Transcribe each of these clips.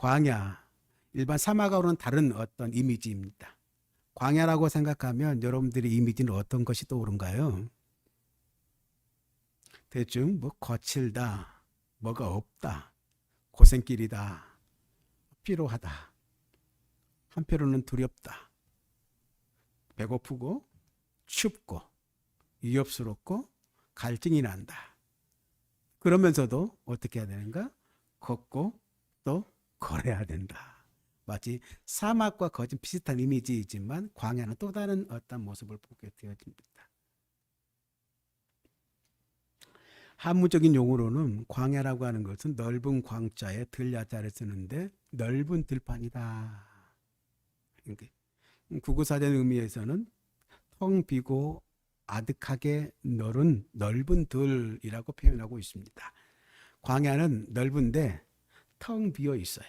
광야, 일반 사막하고는 다른 어떤 이미지입니다. 광야라고 생각하면 여러분들의 이미지는 어떤 것이 떠오른가요? 대충 뭐 거칠다, 뭐가 없다, 고생길이다, 피로하다, 한편으로는 두렵다, 배고프고 춥고 위협스럽고 갈증이 난다. 그러면서도 어떻게 해야 되는가? 걷고 또 걸어야 된다. 마치 사막과 거진 비슷한 이미지이지만 광야는 또 다른 어떤 모습을 보게 되어집니다. 한문적인 용어로는 광야라고 하는 것은 넓은 광자에 들야자를 쓰는데 넓은 들판이다. 국어사전 의미에서는 텅 비고 아득하게 넓은 들이라고 표현하고 있습니다. 광야는 넓은데 텅 비어 있어요.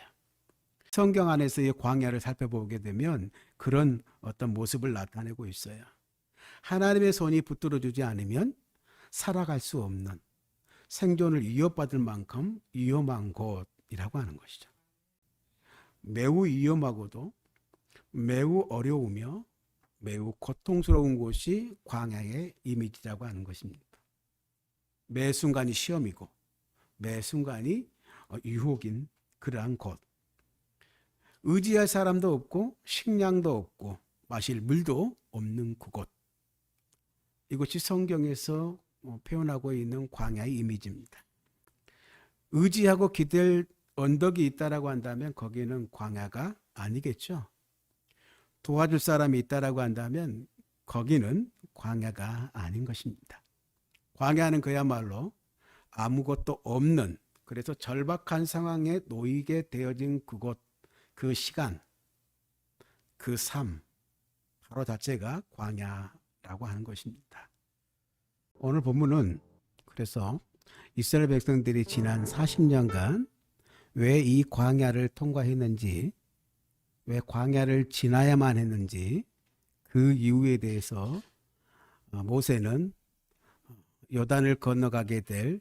성경 안에서의 광야를 살펴보게 되면 그런 어떤 모습을 나타내고 있어요. 하나님의 손이 붙들어주지 않으면 살아갈 수 없는, 생존을 위협받을 만큼 위험한 곳이라고 하는 것이죠. 매우 위험하고도 매우 어려우며 매우 고통스러운 곳이 광야의 이미지라고 하는 것입니다. 매 순간이 시험이고 매 순간이 유혹인 그러한 곳. 의지할 사람도 없고 식량도 없고 마실 물도 없는 그곳. 이것이 성경에서 표현하고 있는 광야의 이미지입니다. 의지하고 기댈 언덕이 있다라고 한다면 거기는 광야가 아니겠죠. 도와줄 사람이 있다라고 한다면 거기는 광야가 아닌 것입니다. 광야는 그야말로 아무것도 없는, 그래서 절박한 상황에 놓이게 되어진 그곳, 그 시간, 그 삶, 바로 자체가 광야라고 하는 것입니다. 오늘 본문은 그래서 이스라엘 백성들이 지난 40년간 왜 이 광야를 통과했는지, 왜 광야를 지나야만 했는지, 그 이유에 대해서 모세는 요단을 건너가게 될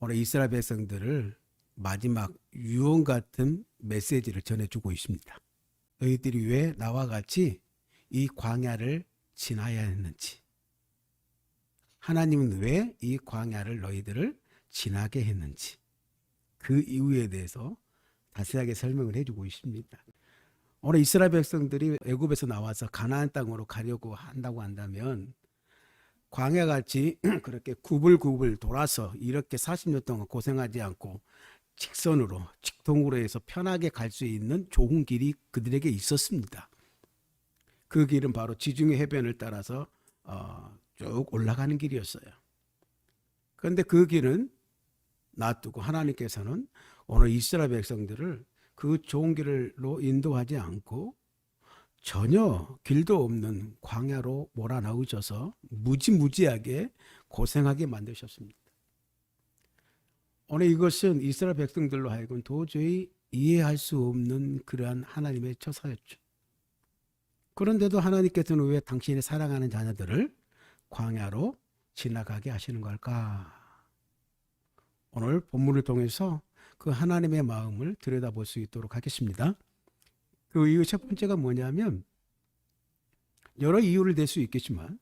오늘 이스라엘 백성들을 마지막 유언 같은 메시지를 전해주고 있습니다. 너희들이 왜 나와 같이 이 광야를 지나야 했는지, 하나님은 왜 이 광야를 너희들을 지나게 했는지, 그 이유에 대해서 자세하게 설명을 해주고 있습니다. 오늘 이스라엘 백성들이 애굽에서 나와서 가나안 땅으로 가려고 한다고 한다면 광야같이 그렇게 구불구불 돌아서 이렇게 40년 동안 고생하지 않고 직선으로 직통으로 해서 편하게 갈 수 있는 좋은 길이 그들에게 있었습니다. 그 길은 바로 지중해 해변을 따라서 쭉 올라가는 길이었어요. 그런데 그 길은 놔두고 하나님께서는 오늘 이스라엘 백성들을 그 좋은 길로 인도하지 않고 전혀 길도 없는 광야로 몰아넣으셔서 무지무지하게 고생하게 만드셨습니다. 오늘 이것은 이스라엘 백성들로 하여금 도저히 이해할 수 없는 그러한 하나님의 처사였죠. 그런데도 하나님께서는 왜 당신의 사랑하는 자녀들을 광야로 지나가게 하시는 걸까? 오늘 본문을 통해서 그 하나님의 마음을 들여다볼 수 있도록 하겠습니다. 그 이유 첫 번째가 뭐냐면, 여러 이유를 댈 수 있겠지만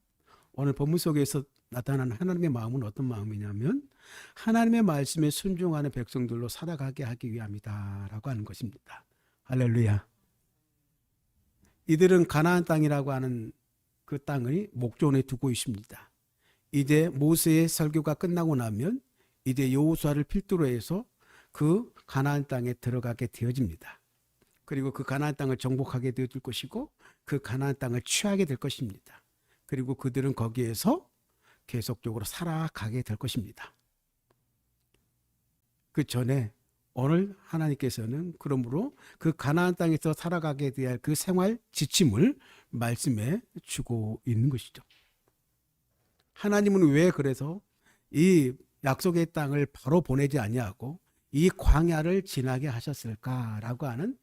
오늘 본문 속에서 나타나는 하나님의 마음은 어떤 마음이냐면 하나님의 말씀에 순종하는 백성들로 살아가게 하기 위함이다 라고 하는 것입니다. 할렐루야. 이들은 가나안 땅이라고 하는 그 땅을 목전에 두고 있습니다. 이제 모세의 설교가 끝나고 나면 이제 여호수아를 필두로 해서 그 가나안 땅에 들어가게 되어집니다. 그리고 그 가나안 땅을 정복하게 되어질 것이고 그 가나안 땅을 취하게 될 것입니다. 그리고 그들은 거기에서 계속적으로 살아가게 될 것입니다. 그 전에 오늘 하나님께서는 그러므로 그 가나안 땅에서 살아가게 될 그 생활 지침을 말씀해 주고 있는 것이죠. 하나님은 왜 그래서 이 약속의 땅을 바로 보내지 아니하고 이 광야를 지나게 하셨을까라고 하는,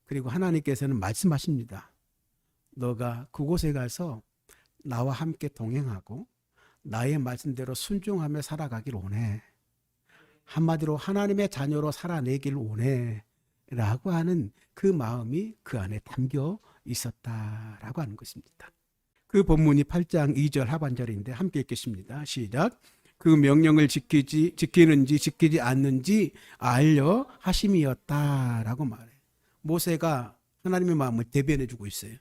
그리고 하나님께서는 말씀하십니다. 너가 그곳에 가서 나와 함께 동행하고 나의 말씀대로 순종하며 살아가길 원해. 한마디로 하나님의 자녀로 살아내길 원해. 라고 하는 그 마음이 그 안에 담겨 있었다라고 하는 것입니다. 그 본문이 8장 2절 하반절인데 함께 읽겠습니다. 시작. 그 명령을 지키는지 지키지 않는지 알려 하심이었다라고 말해. 모세가 하나님의 마음을 대변해 주고 있어요.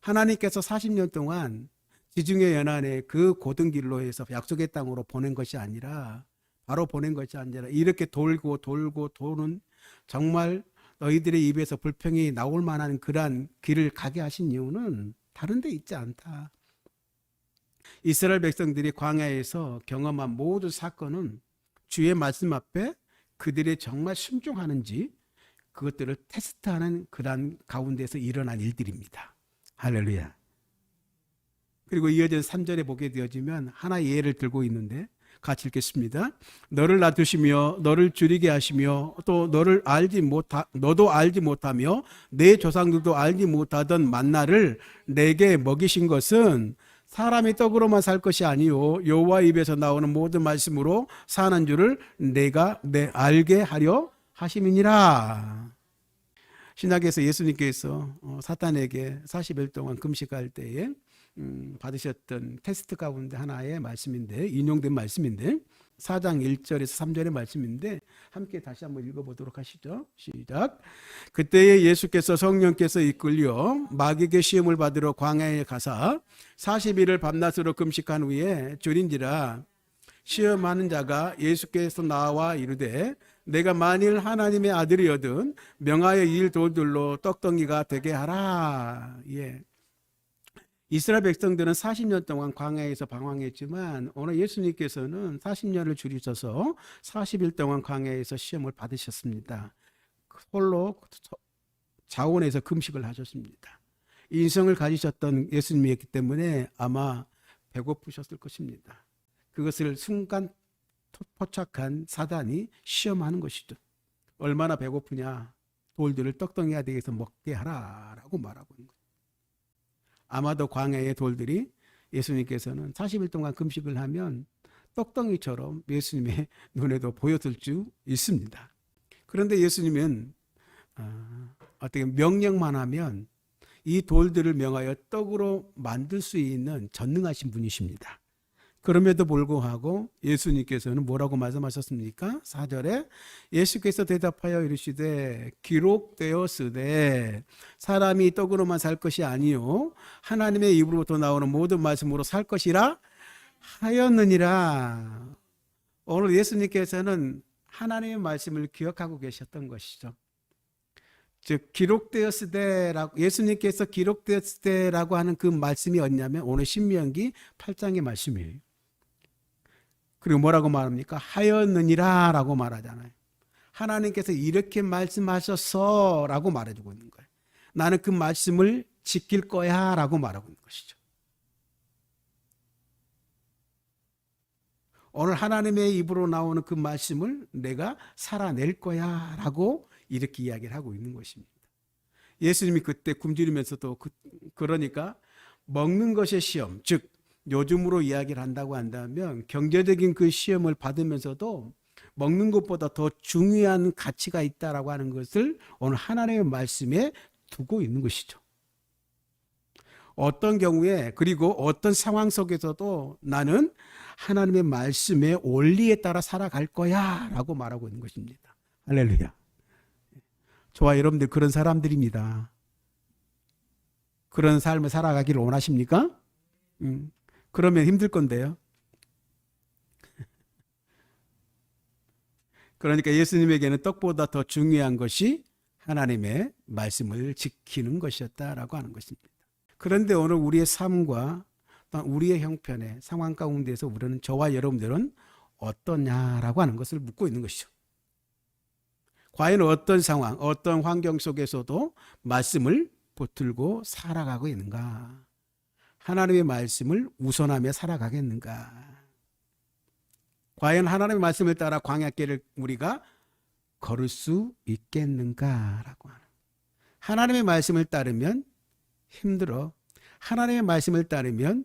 하나님께서 40년 동안 지중해 연안에 그 고든 길로 해서 약속의 땅으로 보낸 것이 아니라 바로 보낸 것이 아니라 이렇게 돌고 도는 정말 너희들의 입에서 불평이 나올 만한 그러한 길을 가게 하신 이유는 다른 데 있지 않다. 이스라엘 백성들이 광야에서 경험한 모든 사건은 주의 말씀 앞에 그들이 정말 순종하는지 그것들을 테스트하는 그러한 가운데서 일어난 일들입니다. 할렐루야. 그리고 이어진 3절에 보게 되어지면 하나의 예를 들고 있는데 같이 읽겠습니다. 너를 낮추시며 너를 줄이게 하시며 또 너도 알지 못하며 내 조상들도 알지 못하던 만나를 내게 먹이신 것은 사람이 떡으로만 살 것이 아니요 여호와 입에서 나오는 모든 말씀으로 사는 줄을 내가 알게 하려 하심이니라. 신약에서 예수님께서 사탄에게 40일 동안 금식할 때에 받으셨던 테스트 가운데 하나의 말씀인데, 인용된 말씀인데 4장 1절에서 3절의 말씀인데 함께 다시 한번 읽어보도록 하시죠. 시작. 그때에 예수께서 성령께서 이끌려 마귀에게 시험을 받으러 광야에 가사 40일을 밤낮으로 금식한 후에 줄인지라. 시험하는 자가 예수께서 나와 이르되 내가 만일 하나님의 아들이거든 명하여 이 돌들로 떡덩이가 되게 하라. 예. 이스라엘 백성들은 40년 동안 광야에서 방황했지만 오늘 예수님께서는 40년을 줄이셔서 40일 동안 광야에서 시험을 받으셨습니다. 홀로 자원에서 금식을 하셨습니다. 인성을 가지셨던 예수님이었기 때문에 아마 배고프셨을 것입니다. 그것을 순간 포착한 사단이 시험하는 것이죠. 얼마나 배고프냐, 돌들을 떡덩이가 되게 해서 먹게 하라라고 말하고 있는 거예요. 아마도 광야의 돌들이 예수님께서는 40일 동안 금식을 하면 떡덩이처럼 예수님의 눈에도 보였을 줄 있습니다. 그런데 예수님은 어떻게 명령만 하면 이 돌들을 명하여 떡으로 만들 수 있는 전능하신 분이십니다. 그럼에도 불구하고 예수님께서는 뭐라고 말씀하셨습니까? 4절에 예수께서 대답하여 이르시되 기록되었으되 사람이 떡으로만 살 것이 아니요 하나님의 입으로부터 나오는 모든 말씀으로 살 것이라 하였느니라. 오늘 예수님께서는 하나님의 말씀을 기억하고 계셨던 것이죠. 즉 기록되었으되라고 예수님께서 기록되었으되라고 하는 그 말씀이 어디냐면 오늘 신명기 8장의 말씀이에요. 그리고 뭐라고 말합니까? 하였느니라 라고 말하잖아요. 하나님께서 이렇게 말씀하셔서 라고 말해주고 있는 거예요. 나는 그 말씀을 지킬 거야 라고 말하고 있는 것이죠. 오늘 하나님의 입으로 나오는 그 말씀을 내가 살아낼 거야 라고 이렇게 이야기를 하고 있는 것입니다. 예수님이 그때 굶주리면서도 그러니까 먹는 것의 시험, 즉 요즘으로 이야기를 한다고 한다면 경제적인 그 시험을 받으면서도 먹는 것보다 더 중요한 가치가 있다라고 하는 것을 오늘 하나님의 말씀에 두고 있는 것이죠. 어떤 경우에 그리고 어떤 상황 속에서도 나는 하나님의 말씀의 원리에 따라 살아갈 거야 라고 말하고 있는 것입니다. 할렐루야. 저와 여러분들 그런 사람들입니다. 그런 삶을 살아가기를 원하십니까? 그러면 힘들 건데요. 그러니까 예수님에게는 떡보다 더 중요한 것이 하나님의 말씀을 지키는 것이었다라고 하는 것입니다. 그런데 오늘 우리의 삶과 우리의 형편의 상황 가운데서 우리는 저와 여러분들은 어떠냐라고 하는 것을 묻고 있는 것이죠. 과연 어떤 상황, 어떤 환경 속에서도 말씀을 붙들고 살아가고 있는가? 하나님의 말씀을 우선하며 살아가겠는가? 과연 하나님의 말씀을 따라 광야길을 우리가 걸을 수 있겠는가라고 하는. 하나님의 말씀을 따르면 힘들어. 하나님의 말씀을 따르면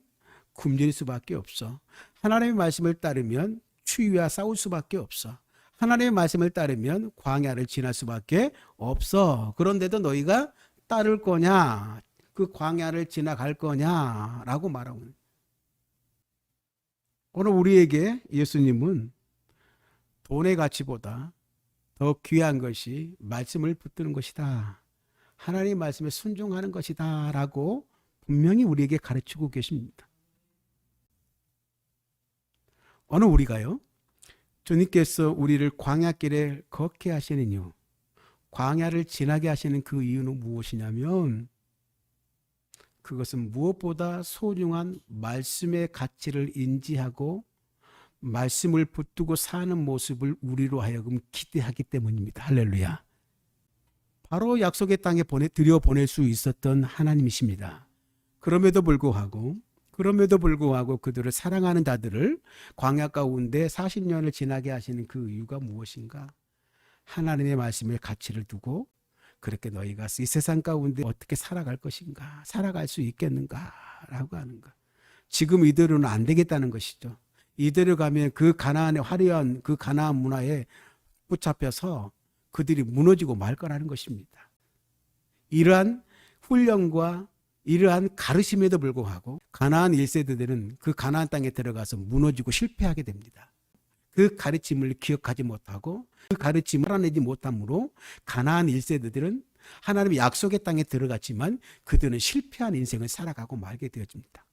굶주릴 수밖에 없어. 하나님의 말씀을 따르면 추위와 싸울 수밖에 없어. 하나님의 말씀을 따르면 광야를 지날 수밖에 없어. 그런데도 너희가 따를 거냐? 그 광야를 지나갈 거냐? 라고 말하고 있는. 오늘 우리에게 예수님은 돈의 가치보다 더 귀한 것이 말씀을 붙드는 것이다. 하나님의 말씀에 순종하는 것이다. 라고 분명히 우리에게 가르치고 계십니다. 오늘 우리가요, 주님께서 우리를 광야길에 걷게 하시는 이유, 광야를 지나게 하시는 그 이유는 무엇이냐면, 그것은 무엇보다 소중한 말씀의 가치를 인지하고 말씀을 붙들고 사는 모습을 우리로 하여금 기대하기 때문입니다. 할렐루야. 바로 약속의 땅에 들여보낼 수 있었던 하나님이십니다. 그럼에도 불구하고 그들을 사랑하는 자들을 광야 가운데 40년을 지나게 하시는 그 이유가 무엇인가? 하나님의 말씀의 가치를 두고 그렇게 너희가 이 세상 가운데 어떻게 살아갈 것인가? 살아갈 수 있겠는가? 라고 하는 것. 지금 이대로는 안 되겠다는 것이죠. 이대로 가면 그 가나안의 화려한 그 가나안 문화에 붙잡혀서 그들이 무너지고 말 거라는 것입니다. 이러한 훈련과 이러한 가르침에도 불구하고 가나안 1세대들은 그 가나안 땅에 들어가서 무너지고 실패하게 됩니다. 그 가르침을 기억하지 못하고 그 가르침을 알아내지 못함으로 가나안 1세대들은 하나님의 약속의 땅에 들어갔지만 그들은 실패한 인생을 살아가고 말게 되어집니다.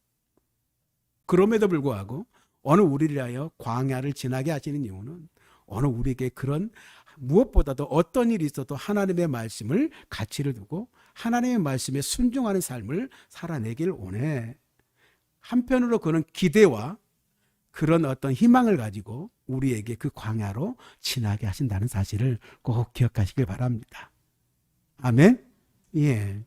그럼에도 불구하고 오늘 우리를 위하여 광야를 지나게 하시는 이유는 오늘 우리에게 그런 무엇보다도 어떤 일이 있어도 하나님의 말씀을 가치를 두고 하나님의 말씀에 순종하는 삶을 살아내길 원해. 한편으로 그런 기대와 그런 어떤 희망을 가지고 우리에게 그 광야로 지나게 하신다는 사실을 꼭 기억하시길 바랍니다. 아멘? 예.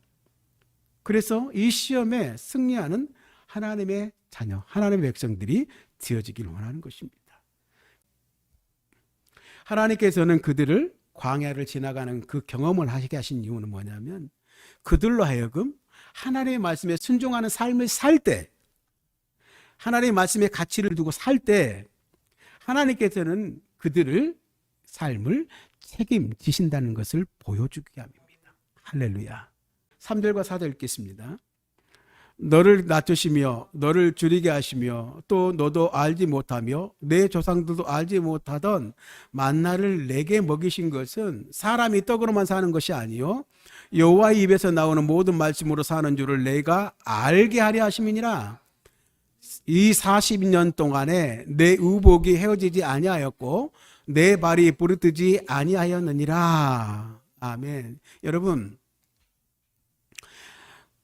그래서 이 시험에 승리하는 하나님의 자녀, 하나님의 백성들이 되어지길 원하는 것입니다. 하나님께서는 그들을 광야를 지나가는 그 경험을 하게 하신 이유는 뭐냐면 그들로 하여금 하나님의 말씀에 순종하는 삶을 살 때, 하나님의 말씀에 가치를 두고 살 때 하나님께서는 그들을 삶을 책임지신다는 것을 보여주기 위함입니다. 할렐루야. 3절과 4절 읽겠습니다. 너를 낮추시며 너를 줄이게 하시며 또 너도 알지 못하며 내 조상들도 알지 못하던 만나를 내게 먹이신 것은 사람이 떡으로만 사는 것이 아니요 여호와의 입에서 나오는 모든 말씀으로 사는 줄을 내가 알게 하려 하심이니라. 이 40년 동안에 내 의복이 헤어지지 아니하였고 내 발이 부르뜨지 아니하였느니라. 아멘. 여러분,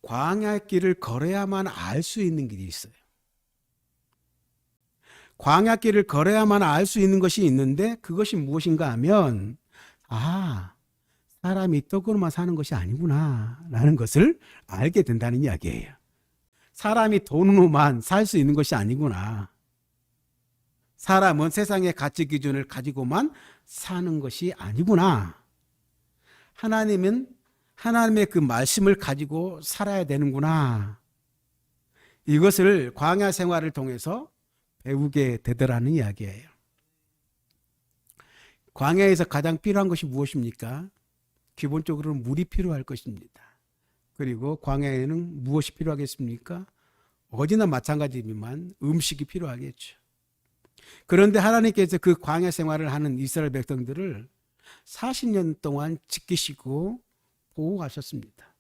광야의 길을 걸어야만 알 수 있는 길이 있어요. 광야 길을 걸어야만 알 수 있는 것이 있는데 그것이 무엇인가 하면 사람이 떡으로만 사는 것이 아니구나 라는 것을 알게 된다는 이야기예요. 사람이 돈으로만 살 수 있는 것이 아니구나. 사람은 세상의 가치 기준을 가지고만 사는 것이 아니구나. 하나님은 하나님의 그 말씀을 가지고 살아야 되는구나. 이것을 광야 생활을 통해서 배우게 되더라는 이야기예요. 광야에서 가장 필요한 것이 무엇입니까? 기본적으로는 물이 필요할 것입니다. 그리고 광야에는 무엇이 필요하겠습니까? 어디나 마찬가지지만 음식이 필요하겠죠. 그런데 하나님께서 그 광야 생활을 하는 이스라엘 백성들을 40년 동안 지키시고 보호하셨습니다.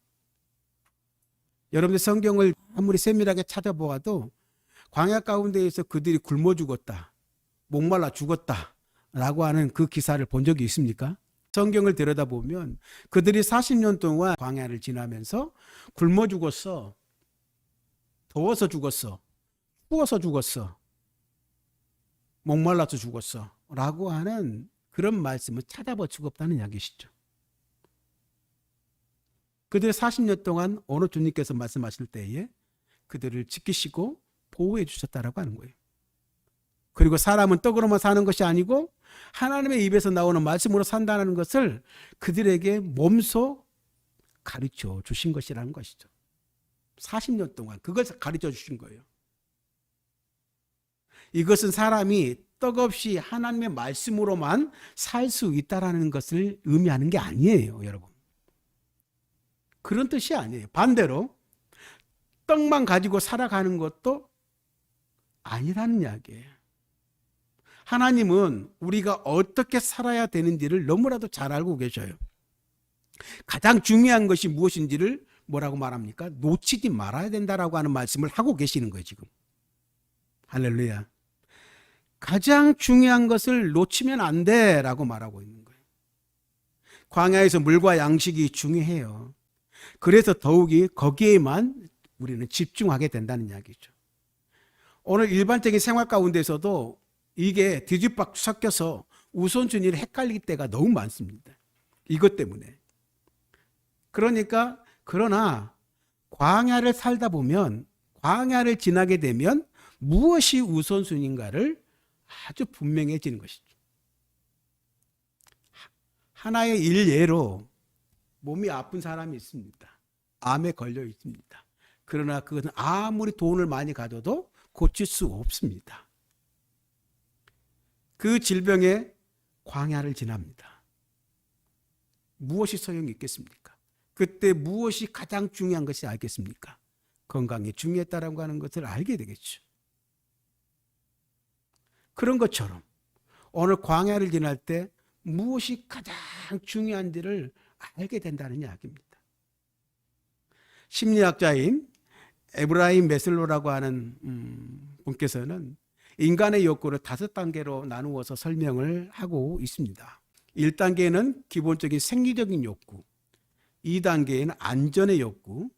여러분들 성경을 아무리 세밀하게 찾아보아도 광야 가운데에서 그들이 굶어 죽었다, 목말라 죽었다 라고 하는 그 기사를 본 적이 있습니까? 성경을 들여다보면 그들이 40년 동안 광야를 지나면서 굶어 죽었어, 더워서 죽었어, 추워서 죽었어, 목말라서 죽었어 라고 하는 그런 말씀을 찾아볼 수가 없다는 이야기시죠. 그들이 40년 동안 어느 주님께서 말씀하실 때에 그들을 지키시고 보호해 주셨다라고 하는 거예요. 그리고 사람은 떡으로만 사는 것이 아니고 하나님의 입에서 나오는 말씀으로 산다는 것을 그들에게 몸소 가르쳐 주신 것이라는 것이죠. 40년 동안 그것을 가르쳐 주신 거예요. 이것은 사람이 떡 없이 하나님의 말씀으로만 살 수 있다라는 것을 의미하는 게 아니에요, 여러분. 그런 뜻이 아니에요. 반대로 떡만 가지고 살아가는 것도 아니라는 이야기예요. 하나님은 우리가 어떻게 살아야 되는지를 너무나도 잘 알고 계셔요. 가장 중요한 것이 무엇인지를 뭐라고 말합니까? 놓치지 말아야 된다라고 하는 말씀을 하고 계시는 거예요, 지금. 할렐루야. 가장 중요한 것을 놓치면 안 돼라고 말하고 있는 거예요. 광야에서 물과 양식이 중요해요. 그래서 더욱이 거기에만 우리는 집중하게 된다는 이야기죠. 오늘 일반적인 생활 가운데서도 이게 뒤집박 섞여서 우선순위를 헷갈릴 때가 너무 많습니다. 이것 때문에. 그러나 광야를 살다 보면, 광야를 지나게 되면 무엇이 우선순위인가를 아주 분명해지는 것이죠. 하나의 일예로 몸이 아픈 사람이 있습니다. 암에 걸려 있습니다. 그러나 그것은 아무리 돈을 많이 가져도 고칠 수 없습니다. 그 질병에 광야를 지납니다. 무엇이 소용이 있겠습니까? 그때 무엇이 가장 중요한 것이 알겠습니까? 건강이 중요했다라고 하는 것을 알게 되겠죠. 그런 것처럼 오늘 광야를 지날 때 무엇이 가장 중요한지를 알게 된다는 이야기입니다. 심리학자인 에브라임 메슬로라고 하는 분께서는 인간의 욕구를 5단계로 나누어서 설명을 하고 있습니다. 1단계는 기본적인 생리적인 욕구, 2단계에는 안전의 욕구,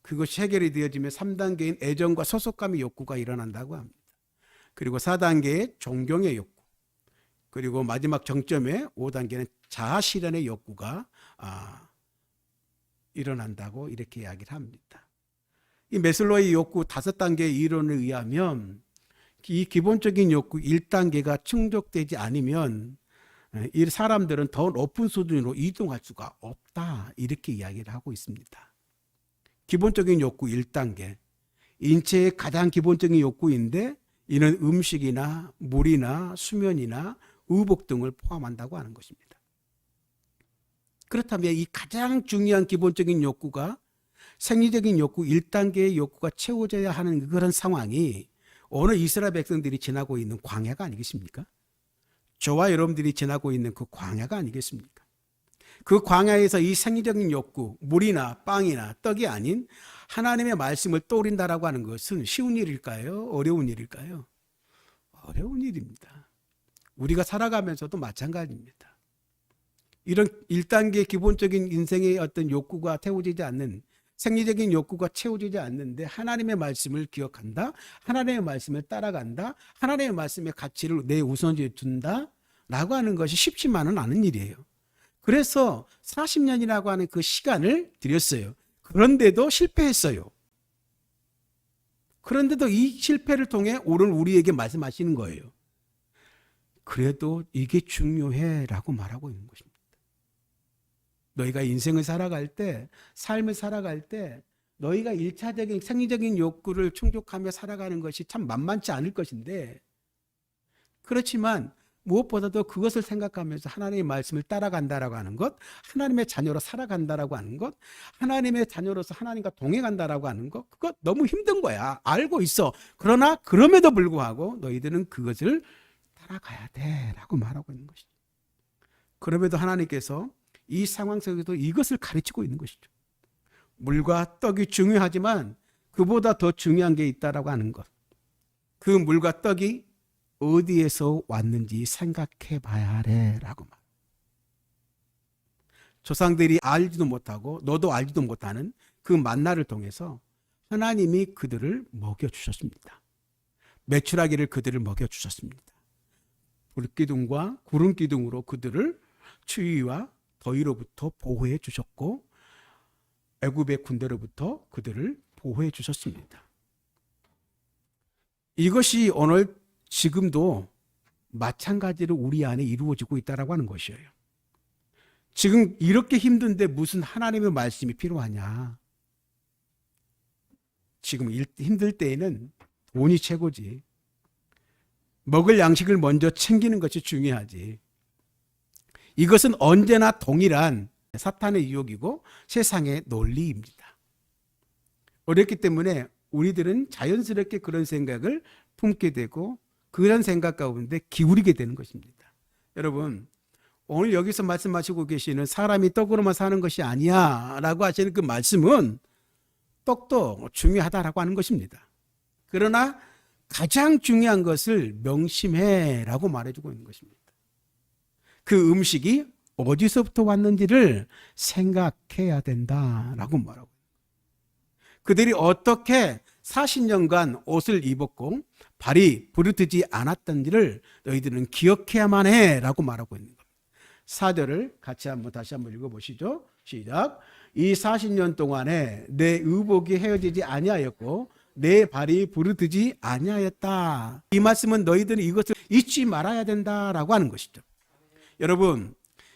그것이 해결이 되어지면 3단계인 애정과 소속감의 욕구가 일어난다고 합니다. 그리고 4단계의 존경의 욕구, 그리고 마지막 정점에 5단계는 자아실현의 욕구가 일어난다고 이렇게 이야기를 합니다. 이 메슬로의 욕구 5단계의 이론에 의하면 이 기본적인 욕구 1단계가 충족되지 않으면 이 사람들은 더 높은 수준으로 이동할 수가 없다, 이렇게 이야기를 하고 있습니다. 기본적인 욕구 1단계, 인체의 가장 기본적인 욕구인데 이는 음식이나 물이나 수면이나 의복 등을 포함한다고 하는 것입니다. 그렇다면 이 가장 중요한 기본적인 욕구가, 생리적인 욕구 1단계의 욕구가 채워져야 하는 그런 상황이 오늘 이스라엘 백성들이 지나고 있는 광야가 아니겠습니까? 저와 여러분들이 지나고 있는 그 광야가 아니겠습니까? 그 광야에서 이 생리적인 욕구, 물이나 빵이나 떡이 아닌 하나님의 말씀을 떠올린다라고 하는 것은 쉬운 일일까요? 어려운 일일까요? 어려운 일입니다. 우리가 살아가면서도 마찬가지입니다. 이런 1단계 기본적인 인생의 어떤 욕구가 채워지지 않는, 생리적인 욕구가 채워지지 않는데 하나님의 말씀을 기억한다, 하나님의 말씀을 따라간다, 하나님의 말씀의 가치를 내 우선지에 둔다 라고 하는 것이 쉽지만은 않은 일이에요. 그래서 40년이라고 하는 그 시간을 들였어요. 그런데도 실패했어요. 그런데도 이 실패를 통해 오늘 우리에게 말씀하시는 거예요. 그래도 이게 중요해 라고 말하고 있는 것입니다. 너희가 인생을 살아갈 때, 삶을 살아갈 때 너희가 1차적인 생리적인 욕구를 충족하며 살아가는 것이 참 만만치 않을 것인데, 그렇지만 무엇보다도 그것을 생각하면서 하나님의 말씀을 따라간다라고 하는 것, 하나님의 자녀로 살아간다라고 하는 것, 하나님의 자녀로서 하나님과 동행한다라고 하는 것, 그거 너무 힘든 거야. 알고 있어. 그러나 그럼에도 불구하고 너희들은 그것을 따라가야 돼라고 말하고 있는 것이죠. 그럼에도 하나님께서 이 상황 속에도 이것을 가르치고 있는 것이죠. 물과 떡이 중요하지만 그보다 더 중요한 게 있다라고 하는 것. 그 물과 떡이 어디에서 왔는지 생각해 봐야 하래라고 말. 조상들이 알지도 못하고 너도 알지도 못하는 그 만나를 통해서 하나님이 그들을 먹여주셨습니다. 메추라기를 그들을 먹여주셨습니다. 불기둥과 구름기둥으로 그들을 추위와 더위로부터 보호해 주셨고 애굽의 군대로부터 그들을 보호해 주셨습니다. 이것이 오늘 지금도 마찬가지로 우리 안에 이루어지고 있다라고 하는 것이에요. 지금 이렇게 힘든데 무슨 하나님의 말씀이 필요하냐? 지금 힘들 때에는 돈이 최고지. 먹을 양식을 먼저 챙기는 것이 중요하지. 이것은 언제나 동일한 사탄의 유혹이고 세상의 논리입니다. 어렵기 때문에 우리들은 자연스럽게 그런 생각을 품게 되고 그런 생각 가운데 기울이게 되는 것입니다. 여러분, 오늘 여기서 말씀하시고 계시는 사람이 떡으로만 사는 것이 아니야 라고 하시는 그 말씀은 떡도 중요하다라고 하는 것입니다. 그러나 가장 중요한 것을 명심해 라고 말해주고 있는 것입니다. 그 음식이 어디서부터 왔는지를 생각해야 된다라고 말하고, 그들이 어떻게 40년간 옷을 입었고 발이 부르트지 않았던지를 너희들은 기억해야만 해 라고 말하고 있는 겁니다. 4절을 같이 다시 한번 읽어보시죠. 시작. 이 40년 동안에 내 의복이 헤어지지 아니하였고 내 발이 부르트지 아니하였다. 이 말씀은 너희들은 이것을 잊지 말아야 된다라고 하는 것이죠. 여러분,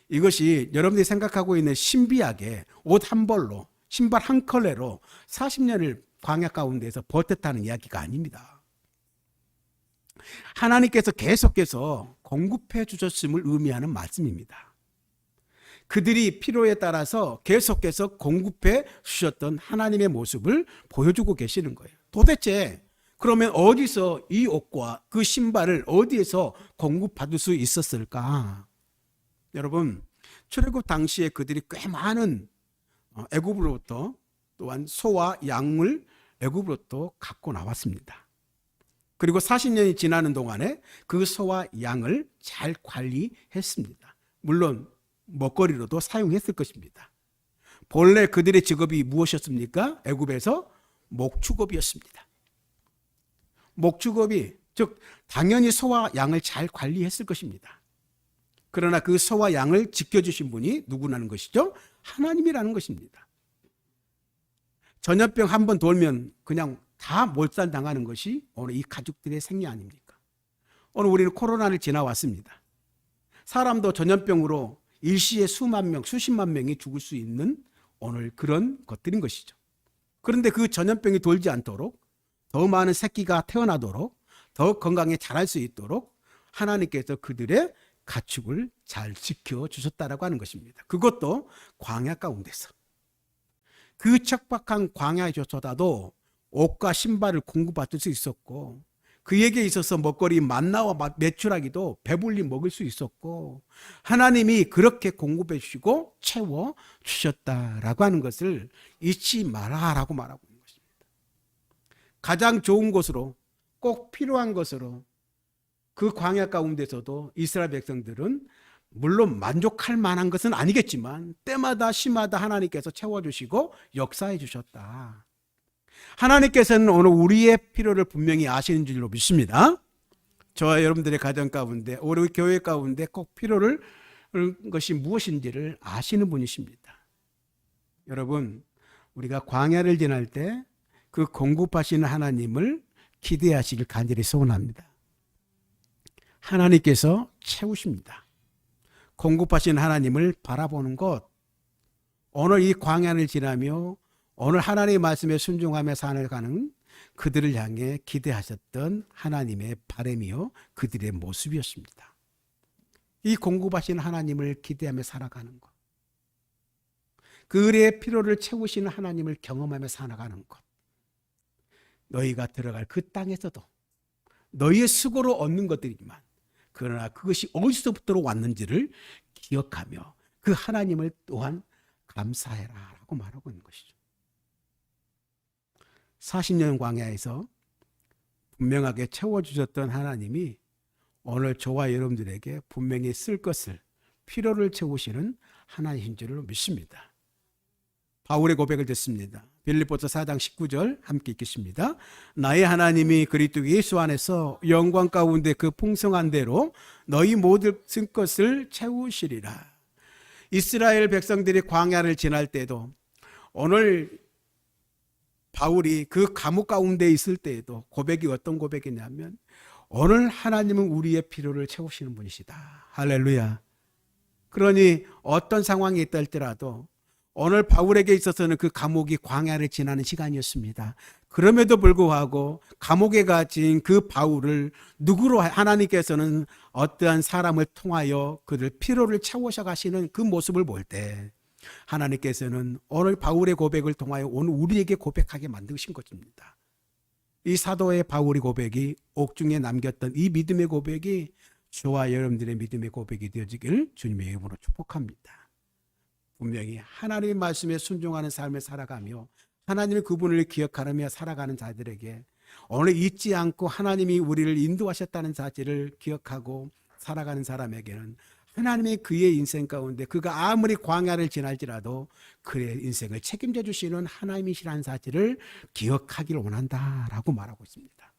이것이 여러분들이 생각하고 있는 신비하게 옷 한 벌로 신발 한 컬레로 40년을 광야 가운데에서 버텼다는 이야기가 아닙니다. 하나님께서 계속해서 공급해 주셨음을 의미하는 말씀입니다. 그들이 필요에 따라서 계속해서 공급해 주셨던 하나님의 모습을 보여주고 계시는 거예요. 도대체 그러면 어디서 이 옷과 그 신발을 어디에서 공급받을 수 있었을까? 여러분, 출애굽 당시에 그들이 꽤 많은 애굽으로부터 또한 소와 양을 애굽으로부터 갖고 나왔습니다. 그리고 40년이 지나는 동안에 그 소와 양을 잘 관리했습니다. 물론 먹거리로도 사용했을 것입니다. 본래 그들의 직업이 무엇이었습니까? 애굽에서 목축업이었습니다. 목축업이, 즉 당연히 소와 양을 잘 관리했을 것입니다. 그러나 그 소와 양을 지켜주신 분이 누구라는 것이죠? 하나님이라는 것입니다. 전염병 한 번 돌면 그냥 다 몰살당하는 것이 오늘 이 가족들의 생리 아닙니까? 오늘 우리는 코로나를 지나왔습니다. 사람도 전염병으로 일시에 수만 명, 수십만 명이 죽을 수 있는 오늘 그런 것들인 것이죠. 그런데 그 전염병이 돌지 않도록, 더 많은 새끼가 태어나도록, 더 건강에 자랄 수 있도록 하나님께서 그들의 가축을 잘 지켜주셨다라고 하는 것입니다. 그것도 광야 가운데서. 그 척박한 광야에서라도 옷과 신발을 공급받을 수 있었고, 그에게 있어서 먹거리 만나와 메추라기도 배불리 먹을 수 있었고, 하나님이 그렇게 공급해 주시고 채워 주셨다라고 하는 것을 잊지 마라라고 말하고 있는 것입니다. 가장 좋은 것으로, 꼭 필요한 것으로 그 광야 가운데서도 이스라엘 백성들은 물론 만족할 만한 것은 아니겠지만 때마다 시마다 하나님께서 채워주시고 역사해 주셨다. 하나님께서는 오늘 우리의 필요를 분명히 아시는 줄로 믿습니다. 저와 여러분들의 가정 가운데, 우리 교회 가운데 꼭 필요를 것이 무엇인지를 아시는 분이십니다. 여러분, 우리가 광야를 지날 때 그 공급하시는 하나님을 기대하시길 간절히 소원합니다. 하나님께서 채우십니다. 공급하신 하나님을 바라보는 것, 오늘 이 광야를 지나며 오늘 하나님의 말씀에 순종하며 살아가는 그들을 향해 기대하셨던 하나님의 바람이요 그들의 모습이었습니다. 이 공급하신 하나님을 기대하며 살아가는 것, 그들의 필요를 채우시는 하나님을 경험하며 살아가는 것, 너희가 들어갈 그 땅에서도 너희의 수고로 얻는 것들이지만 그러나 그것이 어디서부터 왔는지를 기억하며 그 하나님을 또한 감사해라 라고 말하고 있는 것이죠. 40년 광야에서 분명하게 채워주셨던 하나님이 오늘 저와 여러분들에게 분명히 쓸 것을, 필요를 채우시는 하나님인 줄로 믿습니다. 바울의 고백을 듣습니다. 빌립보서 4장 19절 함께 읽겠습니다. 나의 하나님이 그리스도 예수 안에서 영광 가운데 그 풍성한 대로 너희 모든 쓴 것을 채우시리라. 이스라엘 백성들이 광야를 지날 때도, 오늘 바울이 그 감옥 가운데 있을 때에도 고백이 어떤 고백이냐면, 오늘 하나님은 우리의 필요를 채우시는 분이시다. 할렐루야. 그러니 어떤 상황이 있다 할지라도 오늘 바울에게 있어서는 그 감옥이 광야를 지나는 시간이었습니다. 그럼에도 불구하고 감옥에 갇힌 그 바울을 누구로 하나님께서는 어떠한 사람을 통하여 그들 피로를 채우셔 가시는 그 모습을 볼 때 하나님께서는 오늘 바울의 고백을 통하여 오늘 우리에게 고백하게 만드신 것입니다. 이 사도의 바울의 고백이 옥중에 남겼던 이 믿음의 고백이 저와 여러분들의 믿음의 고백이 되어지길 주님의 이름으로 축복합니다. 분명히 하나님의 말씀에 순종하는 삶을 살아가며 하나님의 그분을 기억하며 살아가는 자들에게 오늘 잊지 않고 하나님이 우리를 인도하셨다는 사실을 기억하고 살아가는 사람에게는 하나님의 그의 인생 가운데 그가 아무리 광야를 지날지라도 그의 인생을 책임져 주시는 하나님이시라는 사실을 기억하기를 원한다라고 말하고 있습니다.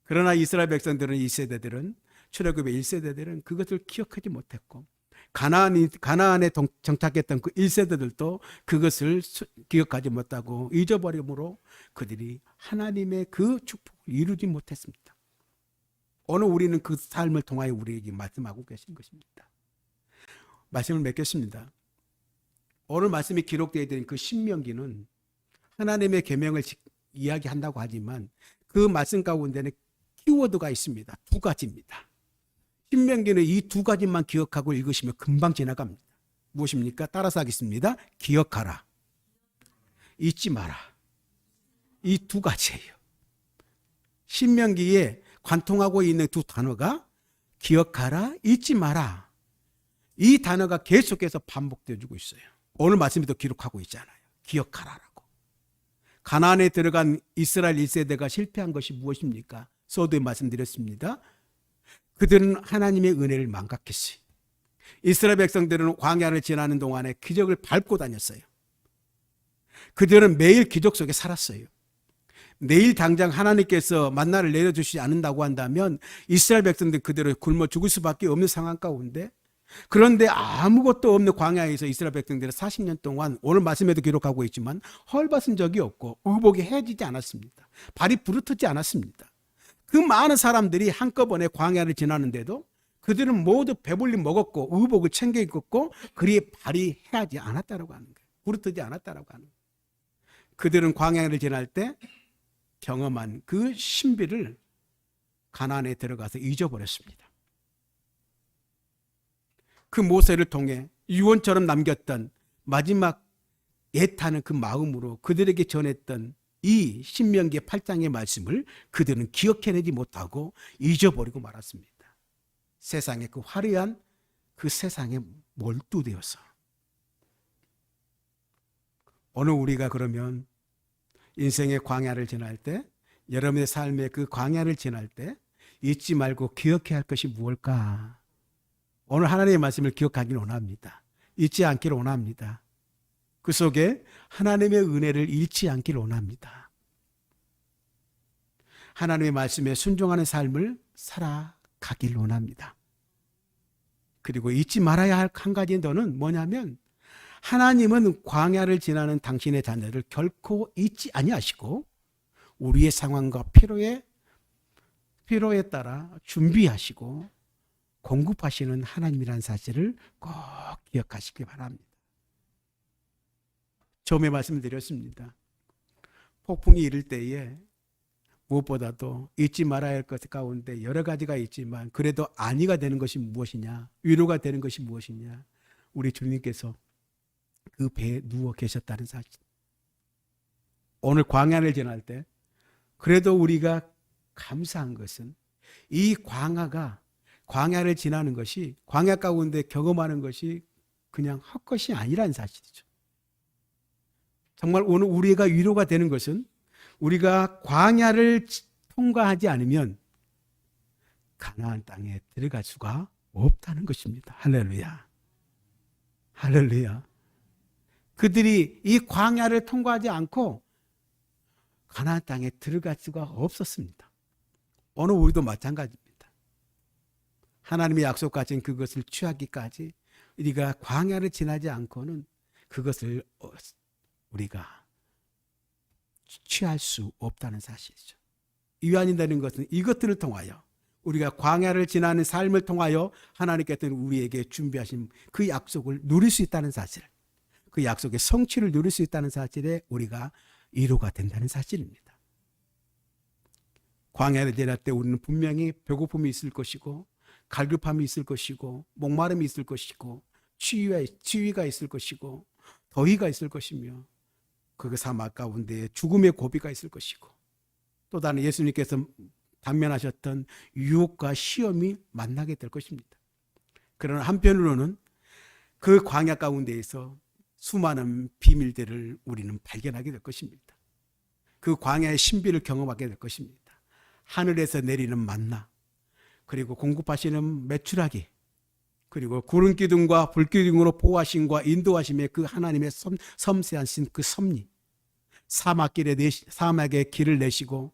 그러나 이스라엘 백성들은 2세대들은 출애굽의 1세대들은 그것을 기억하지 못했고 가나안에 정착했던 그 1세대들도 그것을 기억하지 못하고 잊어버림으로 그들이 하나님의 그 축복을 이루지 못했습니다. 오늘 우리는 그 삶을 통하여 우리에게 말씀하고 계신 것입니다. 말씀을 맺겠습니다. 오늘 말씀이 기록되어 있는 그 신명기는 하나님의 계명을 이야기한다고 하지만 그 말씀 가운데는 키워드가 있습니다. 두 가지입니다. 신명기는 이 두 가지만 기억하고 읽으시면 금방 지나갑니다. 무엇입니까? 따라서 하겠습니다. 기억하라, 잊지 마라. 이 두 가지예요. 신명기에 관통하고 있는 두 단어가 기억하라, 잊지 마라. 이 단어가 계속해서 반복되어지고 있어요. 오늘 말씀에도 기록하고 있잖아요. 기억하라라고. 가나안에 들어간 이스라엘 1세대가 실패한 것이 무엇입니까? 서두에 말씀드렸습니다. 그들은 하나님의 은혜를 망각했어요. 이스라엘 백성들은 광야를 지나는 동안에 기적을 밟고 다녔어요. 그들은 매일 기적 속에 살았어요. 내일 당장 하나님께서 만나를 내려주시지 않는다고 한다면 이스라엘 백성들 그대로 굶어 죽을 수밖에 없는 상황 가운데, 그런데 아무것도 없는 광야에서 이스라엘 백성들은 40년 동안 오늘 말씀에도 기록하고 있지만 헐벗은 적이 없고 의복이 해지지 않았습니다. 발이 부르트지 않았습니다. 그 많은 사람들이 한꺼번에 광야를 지나는데도 그들은 모두 배불리 먹었고 의복을 챙겨 입었고 그리 발이 해하지 않았다라고 하는 거예요. 부르트지 않았다라고 하는 거예요. 그들은 광야를 지날 때 경험한 그 신비를 가나안에 들어가서 잊어버렸습니다. 그 모세를 통해 유언처럼 남겼던 마지막 애타는 그 마음으로 그들에게 전했던 이 신명기 8장의 말씀을 그들은 기억해내지 못하고 잊어버리고 말았습니다. 세상의 그 화려한 그 세상에 몰두되어서. 오늘 우리가 그러면 인생의 광야를 지날 때, 여러분의 삶의 그 광야를 지날 때 잊지 말고 기억해야 할 것이 무엇일까? 오늘 하나님의 말씀을 기억하기를 원합니다. 잊지 않기를 원합니다. 그 속에 하나님의 은혜를 잃지 않기를 원합니다. 하나님의 말씀에 순종하는 삶을 살아가기를 원합니다. 그리고 잊지 말아야 할 한 가지 더는 뭐냐면 하나님은 광야를 지나는 당신의 자녀를 결코 잊지 아니하시고 우리의 상황과 필요에 따라 준비하시고 공급하시는 하나님이라는 사실을 꼭 기억하시기 바랍니다. 처음에 말씀드렸습니다. 폭풍이 이를 때에 무엇보다도 잊지 말아야 할 것 가운데 여러 가지가 있지만 그래도 안위가 되는 것이 무엇이냐, 위로가 되는 것이 무엇이냐, 우리 주님께서 그 배에 누워 계셨다는 사실. 오늘 광야를 지날 때 그래도 우리가 감사한 것은 이 광야를 지나는 것이, 광야 가운데 경험하는 것이 그냥 헛것이 아니라는 사실이죠. 정말 오늘 우리가 위로가 되는 것은 우리가 광야를 통과하지 않으면 가나안 땅에 들어갈 수가 없다는 것입니다. 할렐루야. 할렐루야. 그들이 이 광야를 통과하지 않고 가나안 땅에 들어갈 수가 없었습니다. 오늘 우리도 마찬가지입니다. 하나님의 약속 가진 그것을 취하기까지 우리가 광야를 지나지 않고는 그것을 우리가 취할 수 없다는 사실이죠. 위안이 되는 것은 이것들을 통하여 우리가 광야를 지나는 삶을 통하여 하나님께서는 우리에게 준비하신 그 약속을 누릴 수 있다는 사실, 그 약속의 성취를 누릴 수 있다는 사실에 우리가 위로가 된다는 사실입니다. 광야를 지날 때 우리는 분명히 배고픔이 있을 것이고 갈급함이 있을 것이고 목마름이 있을 것이고 추위가 있을 것이고 더위가 있을 것이며 그 사막 가운데 죽음의 고비가 있을 것이고 또 다른 예수님께서 당면하셨던 유혹과 시험이 만나게 될 것입니다. 그러나 한편으로는 그 광야 가운데에서 수많은 비밀들을 우리는 발견하게 될 것입니다. 그 광야의 신비를 경험하게 될 것입니다. 하늘에서 내리는 만나, 그리고 공급하시는 메추라기, 그리고 구름 기둥과 불 기둥으로 보호하심과 인도하심의 그 하나님의 섬세한 신 그 섭리, 사막에 길을 내시고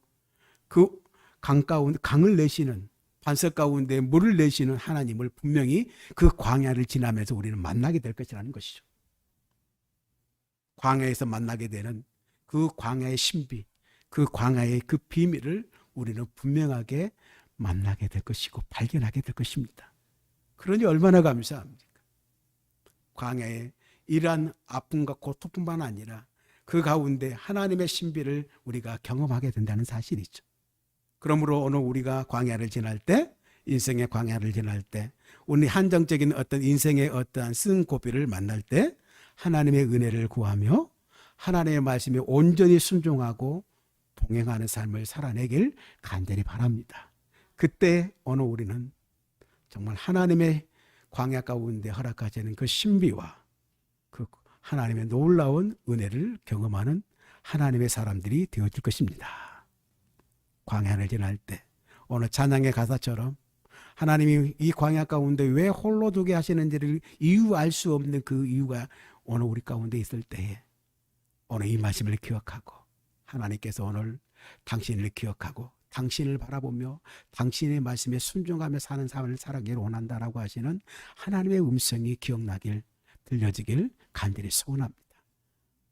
그 강 가운데 강을 내시는 반석 가운데 물을 내시는 하나님을 분명히 그 광야를 지나면서 우리는 만나게 될 것이라는 것이죠. 광야에서 만나게 되는 그 광야의 신비, 그 광야의 그 비밀을 우리는 분명하게 만나게 될 것이고 발견하게 될 것입니다. 그러니 얼마나 감사합니까? 광야의 이러한 아픔과 고통뿐만 아니라 그 가운데 하나님의 신비를 우리가 경험하게 된다는 사실이죠. 그러므로 오늘 우리가 광야를 지날 때, 인생의 광야를 지날 때, 우리 한정적인 어떤 인생의 어떠한 쓴 고비를 만날 때 하나님의 은혜를 구하며 하나님의 말씀에 온전히 순종하고 동행하는 삶을 살아내길 간절히 바랍니다. 그때 오늘 우리는 정말 하나님의 광야 가운데 허락하시는 그 신비와 그 하나님의 놀라운 은혜를 경험하는 하나님의 사람들이 되어질 것입니다. 광야를 지날 때 오늘 찬양의 가사처럼 하나님이 이 광야 가운데 왜 홀로 두게 하시는지를 이유 알 수 없는 그 이유가 오늘 우리 가운데 있을 때에 오늘 이 말씀을 기억하고 하나님께서 오늘 당신을 기억하고 당신을 바라보며 당신의 말씀에 순종하며 사는 삶을 살아가기를 원한다라고 하시는 하나님의 음성이 기억나길 들려지길 간절히 소원합니다.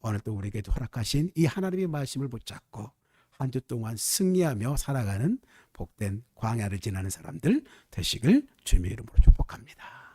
오늘 또 우리에게 허락하신 이 하나님의 말씀을 붙잡고 한 주 동안 승리하며 살아가는 복된 광야를 지나는 사람들 되시길 주님의 이름으로 축복합니다.